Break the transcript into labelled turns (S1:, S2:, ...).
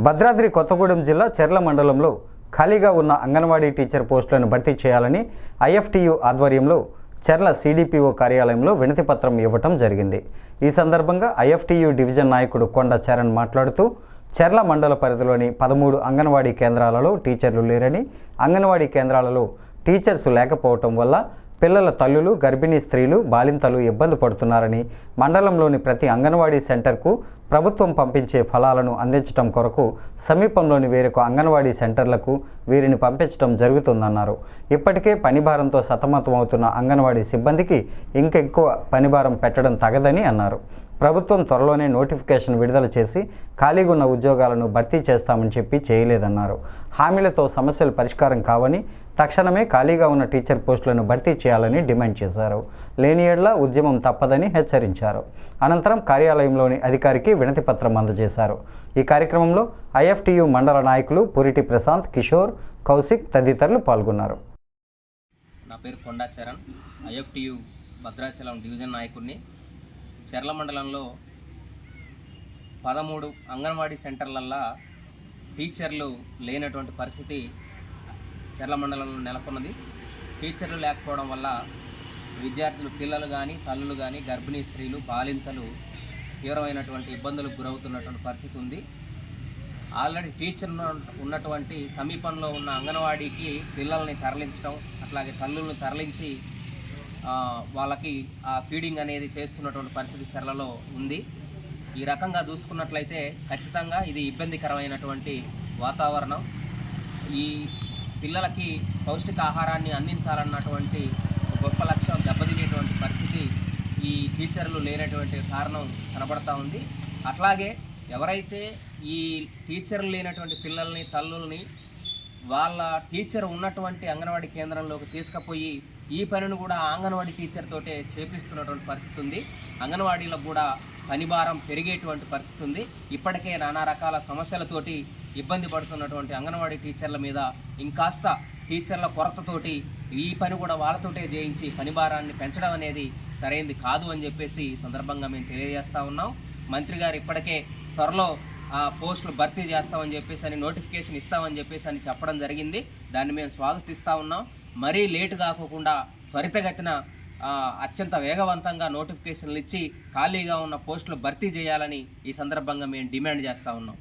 S1: భద్రాద్రి కొత్తగూడెం జిల్లా చెర్ల మండలంలో ఖాళీగా ఉన్న అంగన్వాడీ టీచర్ పోస్టులను భర్తీ చేయాలని ఐఎఫ్టియు ఆధ్వర్యంలో చెర్ల సిడిపిఓ కార్యాలయంలో వినతిపత్రం ఇవ్వటం జరిగింది. ఈ సందర్భంగా ఐఎఫ్టియు డివిజన్ నాయకుడు కొండ చరణ్ మాట్లాడుతూ చెర్ల మండల పరిధిలోని 13 అంగన్వాడీ కేంద్రాలలో టీచర్లు లేరని, అంగన్వాడీ కేంద్రాలలో టీచర్స్ లేకపోవటం వల్ల పిల్లల తల్లులు, గర్భిణీ స్త్రీలు, బాలింతలు ఇబ్బంది పడుతున్నారని, మండలంలోని ప్రతి అంగన్వాడీ సెంటర్కు ప్రభుత్వం పంపించే ఫలాలను అందించడం కొరకు సమీపంలోని వేరొక అంగన్వాడీ సెంటర్లకు వీరిని పంపించడం జరుగుతుందన్నారు. ఇప్పటికే పనిభారంతో సతమతమవుతున్న అంగన్వాడీ సిబ్బందికి ఇంకెక్కువ పనిభారం పెట్టడం తగదని అన్నారు. ప్రభుత్వం త్వరలోనే నోటిఫికేషన్ విడుదల చేసి ఖాళీగా ఉన్న ఉద్యోగాలను భర్తీ చేస్తామని చెప్పి చేయలేదన్నారు. హామీలతో సమస్యలు పరిష్కారం కావని, తక్షణమే ఖాళీగా ఉన్న టీచర్ పోస్టులను భర్తీ చేయాలని డిమాండ్ చేశారు. లేని యెడల ఉద్యమం తప్పదని హెచ్చరించారు. అనంతరం కార్యాలయంలోని అధికారికి వినతి పత్రం అందజేశారు. ఈ కార్యక్రమంలో ఐఎఫ్టియు మండల నాయకులు పురిటి ప్రశాంత్, కిషోర్, కౌశిక్ తదితరులు పాల్గొన్నారు.
S2: నా పేరు కొండ చరణ్, ఐఎఫ్టియు భద్రాచలం డివిజన్ నాయకుడిని. చెర్ల మండలంలో 13 అంగన్వాడీ సెంటర్లల్లో టీచర్లు లేనటువంటి పరిస్థితి చెర్ల మండలంలో నెలకొన్నది. టీచర్లు లేకపోవడం వల్ల విద్యార్థులు, పిల్లలు కానీ, తల్లులు కానీ, గర్భిణీ స్త్రీలు, బాలింతలు తీవ్రమైనటువంటి ఇబ్బందులకు గురవుతున్నటువంటి పరిస్థితి ఉంది. ఆల్రెడీ టీచర్ ఉన్నటువంటి సమీపంలో ఉన్న అంగన్వాడీకి పిల్లల్ని తరలించడం, అట్లాగే తల్లులను తరలించి వాళ్ళకి ఆ ఫీడింగ్ అనేది చేస్తున్నటువంటి పరిస్థితి చెర్లలో ఉంది. ఈ రకంగా చూసుకున్నట్లయితే ఖచ్చితంగా ఇది ఇబ్బందికరమైనటువంటి వాతావరణం. ఈ పిల్లలకి పౌష్టికాహారాన్ని అందించాలన్నటువంటి గొప్ప లక్ష్యం దెబ్బతినేటువంటి పరిస్థితి ఈ టీచర్లు లేనటువంటి కారణం కనబడతా ఉంది. అట్లాగే ఎవరైతే ఈ టీచర్లు లేనటువంటి పిల్లల్ని, తల్లుల్ని వాళ్ళ టీచర్ ఉన్నటువంటి అంగన్వాడీ కేంద్రంలోకి తీసుకుపోయి ఈ పనిని కూడా అంగన్వాడీ టీచర్ తోటే చేపిస్తున్నటువంటి పరిస్థితి ఉంది. అంగన్వాడీలకు కూడా పనిభారం పెరిగేటువంటి పరిస్థితి ఉంది. ఇప్పటికే నానా రకాల సమస్యలతోటి ఇబ్బంది పడుతున్నటువంటి అంగన్వాడీ టీచర్ల మీద ఇంకాస్త టీచర్ల కొరతతోటి ఈ పని కూడా వాళ్ళతోటే చేయించి పనిభారాన్ని పెంచడం అనేది సరైనది కాదు అని చెప్పేసి ఈ సందర్భంగా మేము తెలియజేస్తూ ఉన్నాం. మంత్రి గారు ఇప్పటికే త్వరలో ఆ పోస్టులు భర్తీ చేస్తామని చెప్పేసి అని, నోటిఫికేషన్ ఇస్తామని చెప్పేసి అని చెప్పడం జరిగింది. దాన్ని మేము స్వాగతిస్తూ ఉన్నాం. మరీ లేటు కాకుండా త్వరితగతిన అత్యంత వేగవంతంగా నోటిఫికేషన్లు ఇచ్చి ఖాళీగా ఉన్న పోస్టులు భర్తీ చేయాలని ఈ సందర్భంగా మేము డిమాండ్ చేస్తూ ఉన్నాం.